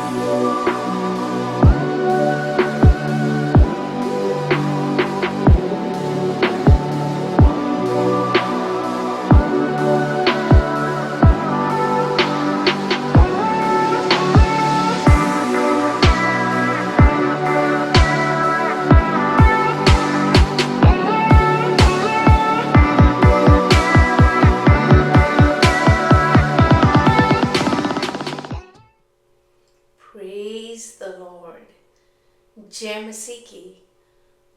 Praise the Lord. जय मसीह की।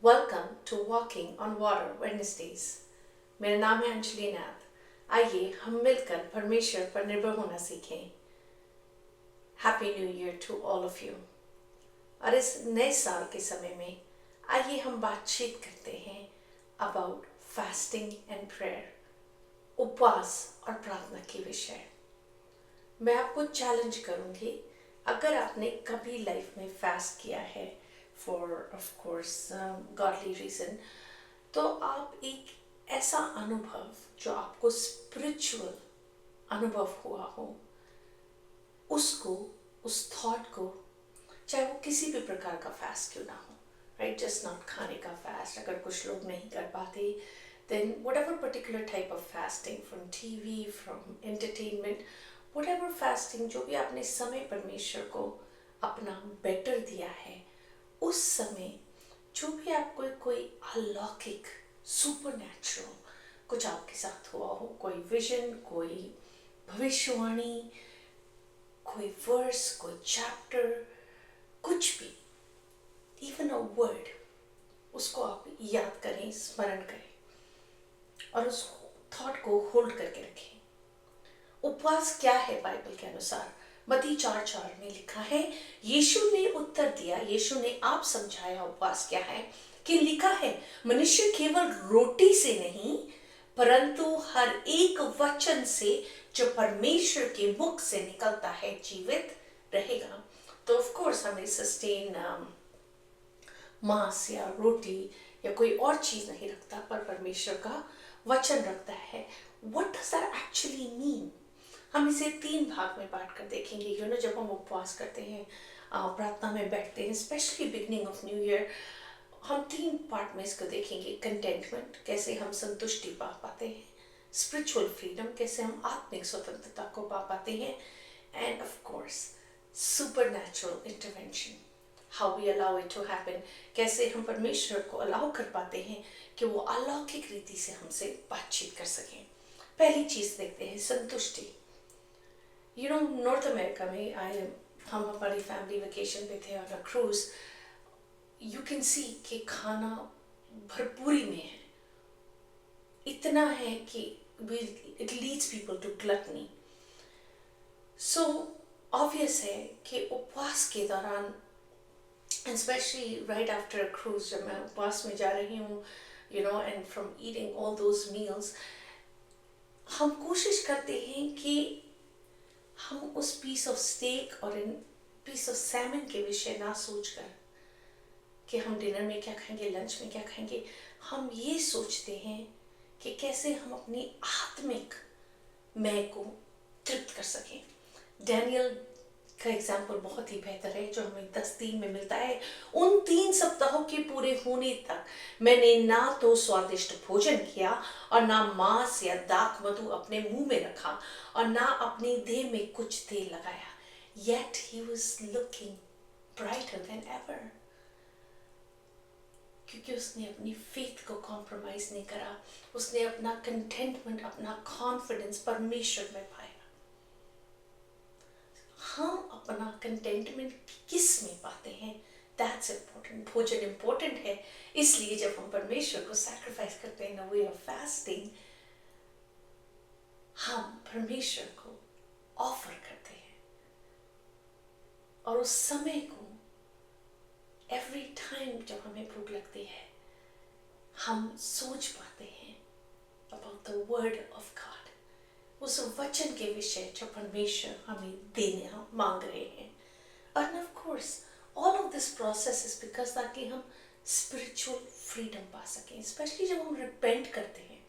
Welcome to walking on water Wednesdays. मेरा नाम है अंजलि नाथ। आइए हम मिलकर परमेश्वर पर निर्भर होना सीखें। Happy new year to all of you. और इस नए साल के समय में आइए हम बातचीत करते हैं अबाउट फास्टिंग एंड प्रेयर, उपवास और प्रार्थना के विषय। मैं आपको चैलेंज करूंगी, अगर आपने कभी लाइफ में फास्ट किया है for of course godly reason, तो आप एक ऐसा अनुभव जो आपको स्पिरिचुअल अनुभव हुआ हो, उसको, उस थॉट को, चाहे वो किसी भी प्रकार का फास्ट क्यों ना हो, राइट, जस्ट नॉट खाने का फास्ट, अगर कुछ लोग नहीं कर पाते, then whatever particular type of fasting, from TV, from entertainment, whatever fasting, जो भी आपने समय परमेश्वर को अपना बेटर दिया है, उस समय जो भी आपको कोई अलौकिक सुपर नेचुरल कुछ आपके साथ हुआ हो, कोई विजन, कोई भविष्यवाणी, कोई वर्स, कोई चैप्टर, कुछ भी, इवन अ वर्ड, उसको आप याद करें, स्मरण करें और उस थॉट को होल्ड करके रखें। उपवास क्या है बाइबल के अनुसार? मत्ती 4:4 में लिखा है, यीशु ने उत्तर दिया, यीशु ने आप समझाया उपवास क्या है, कि लिखा है, मनुष्य केवल रोटी से नहीं परंतु हर एक वचन से जो परमेश्वर के मुख से निकलता है जीवित रहेगा। तो ऑफ कोर्स हमें सस्टेन मांस या रोटी या कोई और चीज नहीं रखता, पर परमेश्वर का वचन रखता है। What does that actually mean? हम इसे 3 भाग में बांट कर देखेंगे। जब हम उपवास करते हैं, प्रार्थना में बैठते हैं, specially beginning of new year, हम 3 पार्ट में इसको देखेंगे। कंटेंटमेंट, कैसे हम संतुष्टि पा पाते हैं। स्पिरिचुअल फ्रीडम, कैसे हम आत्मिक स्वतंत्रता को पा पाते हैं। And of course supernatural intervention, how we allow it to happen, कैसे हम परमेश्वर को अलाउ कर पाते हैं कि वो अलौकिक रीति से हमसे बातचीत कर सकें। पहली चीज देखते हैं, संतुष्टि। नॉर्थ अमेरिका में हम हमारी फैमिली वेकेशन पे थे और क्रूज, यू कैन सी कि खाना भरपूरी में है, इतना है कि it leads people to gluttony. So obvious है कि उपवास के दौरान, specially right after a cruise, जब मैं उपवास में जा रही हूँ, and from eating all those meals, हम कोशिश करते हैं कि हम उस पीस ऑफ स्टेक और इन पीस ऑफ सैमन के विषय ना सोचकर कि हम डिनर में क्या खाएंगे, लंच में क्या खाएंगे, हम ये सोचते हैं कि कैसे हम अपनी आत्मिक मैं को तृप्त कर सकें। डैनियल का एग्जाम्पल बहुत ही बेहतर है, जो हमें 10:3 में मिलता है। उन 3 सप्ताहों के पूरे होने तक मैंने ना तो स्वादिष्ट भोजन किया और ना मांस या दाख मधु अपने मुंह में रखा और ना अपनी देह में कुछ तेल लगाया। Yet he was looking brighter than ever, क्योंकि उसने अपनी फेथ को कॉम्प्रोमाइज नहीं करा, उसने अपना कंटेंटमेंट, अपना कॉन्फिडेंस परमेश्वर में पाया। हम अपना कंटेंटमेंट किस में पाते हैं, दैट्स इम्पोर्टेंट। भोजन इम्पोर्टेंट है, इसलिए जब हम परमेश्वर को सैक्रिफाइस करते हैं इन वे ऑफ फास्टिंग, हम परमेश्वर को ऑफर करते हैं और उस समय को, एवरी टाइम जब हमें भूख लगती है, हम सोच पाते हैं about the word of God, उस वचन के विषय जो परमेश्वर हमें देने मांग रहे हैं। And of course, all of this process is because ताकि हम spiritual freedom पा सकें, स्पेशली जब हम रिपेंट करते हैं,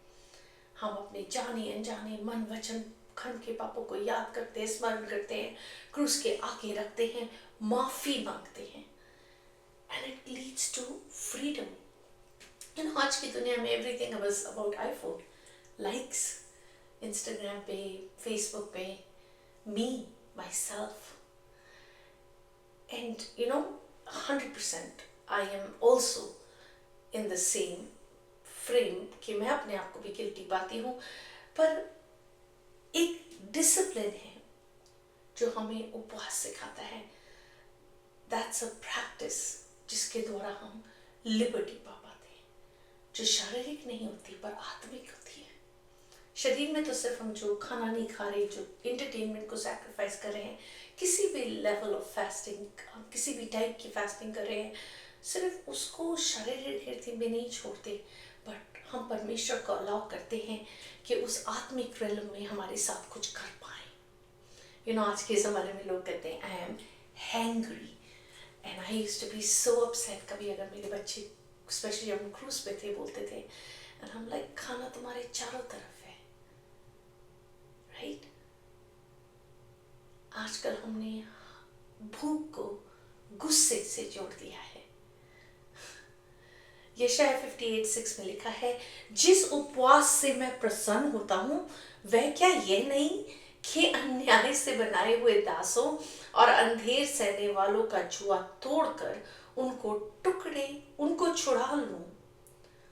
हम अपने जाने अनजाने मन वचन खंड के पापों को याद करते हैं, स्मरण करते हैं, क्रूस के आगे रखते हैं, माफी मांगते हैं, and it leads to freedom. आज की दुनिया में everything was about iPhone, likes, Instagram पे, फेसबुक पे, me, myself, and 100% I am also in the same frame कि मैं अपने आप को भी गिल्टी पाती हूँ, पर एक डिसिप्लिन है जो हमें उपवास सिखाता है। दैट्स अ प्रैक्टिस जिसके द्वारा हम लिबर्टी पा पाते हैं, जो शारीरिक नहीं होती पर आत्मिक होती है। शरीर में तो सिर्फ हम जो खाना नहीं खा रहे, जो इंटरटेनमेंट को सैक्रिफाइस कर रहे हैं, किसी भी लेवल ऑफ फास्टिंग, किसी भी टाइप की फास्टिंग कर रहे हैं, सिर्फ उसको शारीरिक रीति में नहीं छोड़ते, बट हम परमेश्वर को अलाउ करते हैं कि उस आत्मिक रेलम में हमारे साथ कुछ कर पाए। आज के ज़माने में लोग कहते हैं I am hangry, and I used to be so upset. कभी अगर मेरे बच्चे स्पेशली जब हम क्रूज पे थे बोलते थे, एंड हम लाइक खाना तुम्हारे चारों तरफ है, राइट? आजकल हमने भूख को गुस्से से जोड़ दिया है। यशायाह 58:6 में लिखा है, जिस उपवास से मैं प्रसन्न होता हूँ वह क्या यह नहीं कि अन्याय से बनाए हुए दासों और अंधेर सहने वालों का जुआ तोड़कर उनको छुड़ा लूं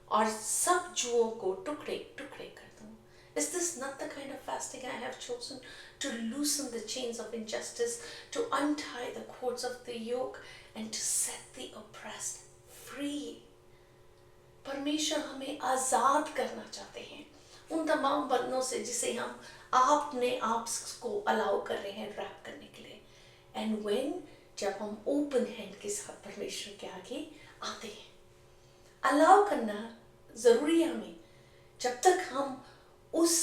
और सब जुओं को टुकड़े टुकड़े कर दूं। Is this not the kind of fasting I have chosen? To loosen the chains of injustice, to untie the cords of the yoke, and to set the oppressed free. परमेश्वर हमें आजाद करना चाहते हैं उन तमाम बंधनों से जिसे हम अपने आप को अलाउ कर रहे हैं रैप करने के लिए। एंड व्हेन जब हम ओपन हैंड के साथ परमेश्वर के आगे आते हैं, अलाउ करना जरूरी है हमें। जब तक हम उस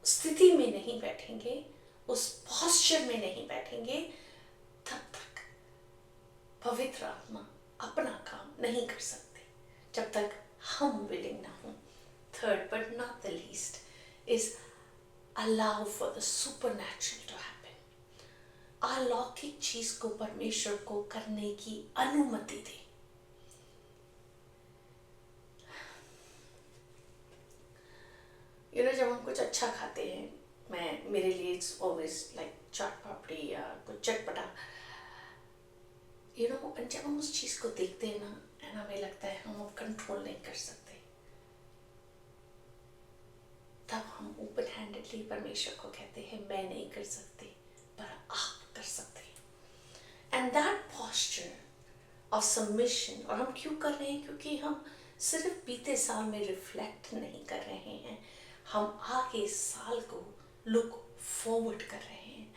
स्थिति में नहीं बैठेंगे, उस पॉस्चर में नहीं बैठेंगे, तब तक पवित्र आत्मा अपना काम नहीं कर सकते, जब तक हम विलिंग ना हो। Third but not the least is allow for the supernatural to happen. अलौकिक चीज को परमेश्वर को करने की अनुमति दे। जब हम कुछ अच्छा खाते हैं, मेरे लिए इट्स ऑलवेज लाइक चाट पापड़ी या कुछ चटपटा, जब हम उस चीज को देखते हैं ना, एंड हमें लगता है हम अब कंट्रोल नहीं कर सकते, तब हम ओपन हैंडेडली परमेश्वर को कहते हैं मैं नहीं कर सकते पर आप कर सकते हैं। And that posture of submission, और हम क्यों कर रहे हैं? क्योंकि हम सिर्फ बीते साल में रिफ्लेक्ट नहीं कर रहे हैं, हम आगे साल को लुक फॉरवर्ड कर रहे हैं।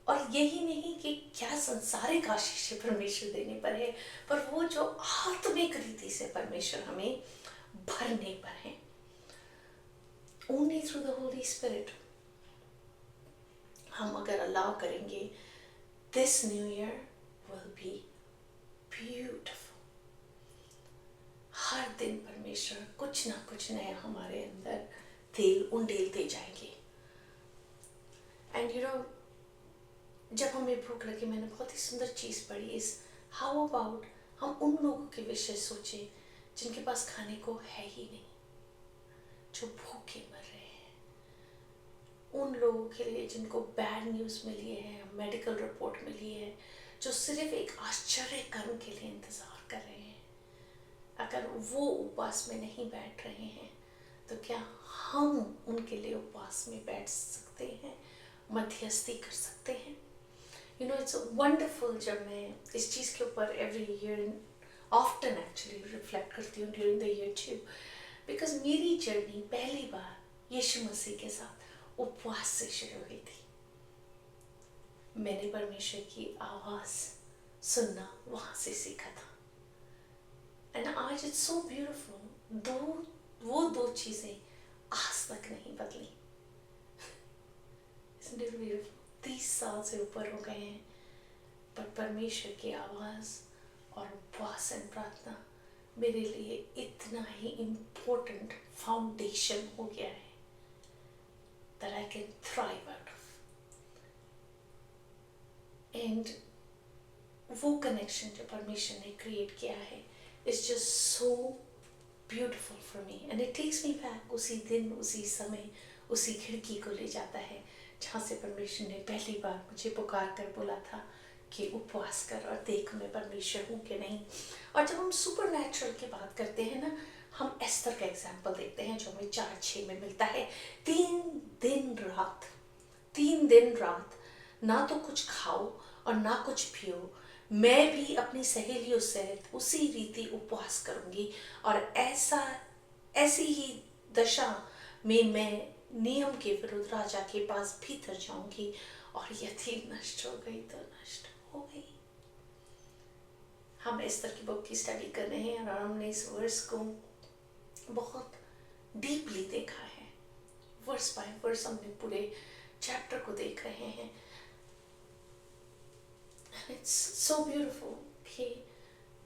और यही नहीं कि क्या संसारिक आशीष परमेश्वर देने पर है, पर वो जो आत्मिक रीति से परमेश्वर हमें भरने पर है। Only through the holy spirit हम अगर अलाउ करेंगे, this new year will be beautiful. हर दिन परमेश्वर कुछ ना कुछ नया हमारे अंदर तेल उंडेलते जाएंगे। एंड जब हमें भूख लगी, मैंने बहुत ही सुंदर चीज़ पढ़ी, इस हाउ अबाउट हम उन लोगों के विषय सोचें जिनके पास खाने को है ही नहीं, जो भूखे मर रहे हैं, उन लोगों के लिए जिनको बैड न्यूज़ मिली है, मेडिकल रिपोर्ट मिली है, जो सिर्फ एक आश्चर्य कर्म के लिए इंतज़ार कर रहे हैं। अगर वो उपवास में नहीं बैठ रहे हैं, तो क्या हम उनके लिए उपवास में बैठ सकते हैं, मध्यस्थी कर सकते हैं? इट्स वंडरफुल जब मैं इस चीज़ के ऊपर every year often actually reflect करती हूँ during the year too, because मेरी जर्नी पहली बार यीशु मसीह के साथ उपवास से शुरू हुई थी। मैंने परमेश्वर की आवाज़ सुनना वहाँ से सीखा था। एंड आज इट्स सो ब्यूटिफुल, वो दो चीज़ें आज तक नहीं बदली। Isn't it beautiful? 30 साल से ऊपर हो गए हैं, पर परमेश्वर की आवाज़ और उपवास एंड प्रार्थना मेरे लिए इतना ही इम्पोर्टेंट फाउंडेशन हो गया है। that I can thrive out of. And वो कनेक्शन जो परमेश्वर ने क्रिएट किया है is just so beautiful for me and it takes me back उसी दिन, उसी समय, उसी खिड़की को ले जाता है जहाँ से परमेश्वर ने पहली बार मुझे पुकार कर बोला था कि उपवास कर और देख मैं परमेश्वर हूँ कि नहीं। और जब हम सुपर नेचुरल की बात करते हैं ना, हम एस्तर का एग्जाम्पल देखते हैं जो हमें 4:6 में मिलता है। 3 दिन रात ना तो कुछ खाओ और ना कुछ पियो, मैं भी अपनी सहेलियों सहित उसी रीति उपवास करूंगी और ऐसी ही दशा में मैं नियम के विरुद्ध राजा के पास भीतर जाऊंगी और यदि नष्ट हो गई तो नष्ट हो गई। हम एस्तर की बुक की स्टडी कर रहे हैं और हमने इस वर्स को बहुत डीपली देखा है। वर्स बाय वर्स हमने पूरे चैप्टर को देख रहे हैं। इट्स सो ब्यूटिफुल कि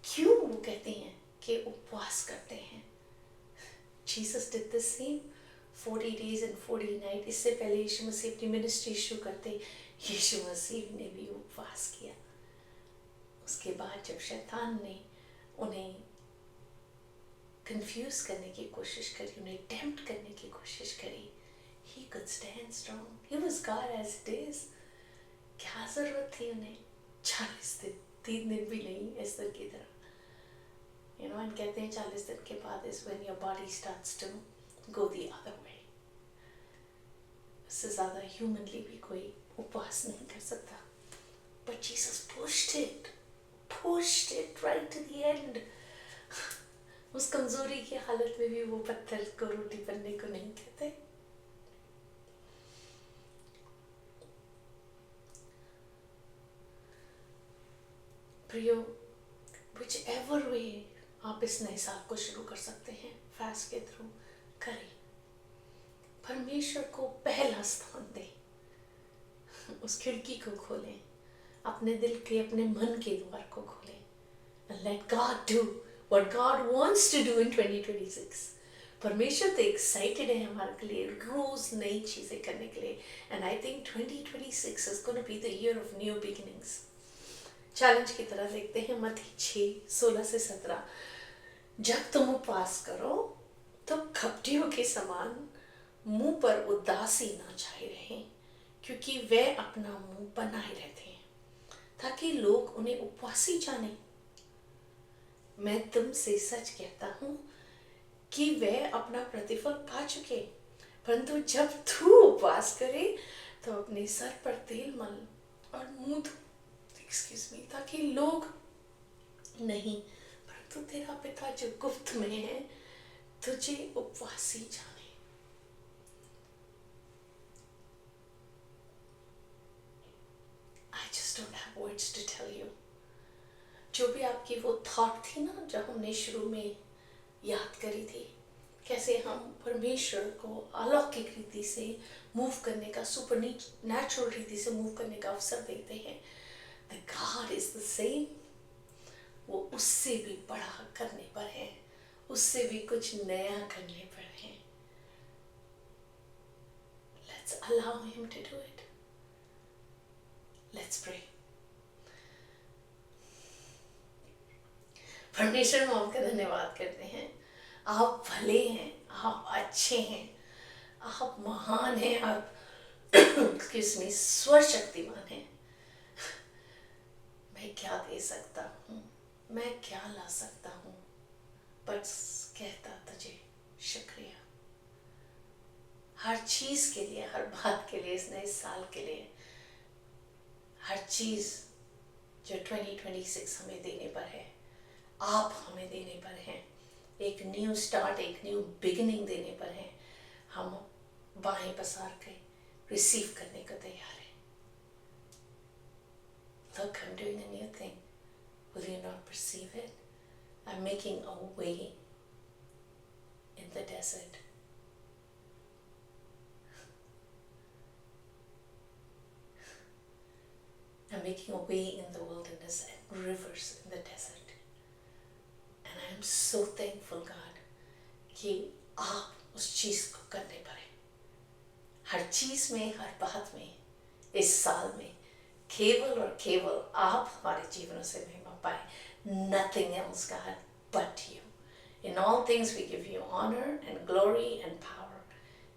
क्यों वो कहते हैं कि उपवास करते हैं। Jesus did the same 40 days and 40 nights। इससे पहले यीशु मसीह अपनी मिनिस्ट्री शुरू करते यीशु मसीह ने भी उपवास किया। उसके बाद जब शैतान ने उन्हें कंफ्यूज करने की कोशिश करी, उन्हें टेम्प्ट करने की कोशिश करी, he could stand strong. He was God as it is। क्या जरूरत थी उन्हें 40 दिन, 3 दिन भी नहीं एस्तर की तरह। एंड कहते हैं 40 दिन के बाद is when your body starts to go the other way। इससे ज़्यादा ह्यूमनली भी कोई उपवास नहीं कर सकता। But Jesus pushed it right to the end। उस कमजोरी की हालत में भी वो पत्थर को रोटी बनने को नहीं कहते। प्रियो, whichever way आप इस नए साल को शुरू कर सकते हैं, फास्ट के थ्रू करें। परमेश्वर को पहला स्थान दें। उस खिड़की को खोलें, अपने दिल के, अपने मन के द्वार को खोलें। And let God do what God wants to do in 2026। परमेश्वर तो एक्साइटेड है हमारे लिए रोज नई चीजें करने के लिए। And I think 2026 is going to be the year of new beginnings। Challenge की तरह देखते हैं मत्ती 6:16-17। जब तुम उपवास करो तो कपटियों के समान मुंह पर उदासी ना छाए रहें, क्योंकि वे अपना मुंह बनाए रहते हैं ताकि लोग उन्हें उपवासी जाने। मैं तुमसे सच कहता हूँ कि वे अपना प्रतिफल पा चुके। परंतु जब तू उपवास करे तो अपने सर पर तेल मल और मुंह धो, ताकि लोग नहीं परंतु तेरा पिता जो गुप्त में है तुझे उपवासी जाने। I just don't have words to tell you। जो भी आपकी वो थॉट थी ना, जो हमने शुरू में याद करी थी, कैसे हम परमेश्वर को अलौकिक रीति से मूव करने का, सुपर नेचुरल रीति से मूव करने का अवसर देते हैं। The God is the same। वो उससे भी बड़ा करने पर है, उससे भी कुछ नया करने पर है। Let's allow him to do it। Let's pray। परमेश्वर हम आपका धन्यवाद करते हैं। आप भले हैं, आप अच्छे हैं, आप महान हैं, आप सर्वशक्तिमान हैं। मैं क्या दे सकता हूँ, मैं क्या ला सकता हूँ, बस कहता तुझे शुक्रिया हर चीज के लिए, हर बात के लिए, इस नए साल के लिए, हर चीज जो 2026 हमें देने पर है, आप हमें देने पर हैं। एक न्यू स्टार्ट, एक न्यू बिगिनिंग देने पर है। हम बाहें पसार के रिसीव करने को तैयार हैं। Look, I'm doing a new thing। Will you not perceive it? I'm making a way in the desert। I'm making a way in the wilderness and rivers in the desert। And I am so thankful, God, कि आप उस चीज को करने पर हैं। हर चीज में, हर बात में, इस साल में केवल और केवल आप हमारे जीवनों से महिमा पाए. Nothing else, God, but you. In all things we give you honor and glory and power.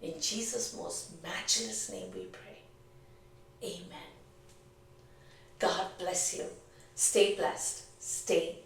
In Jesus' most matchless name we pray. Amen. God bless you. Stay blessed. Stay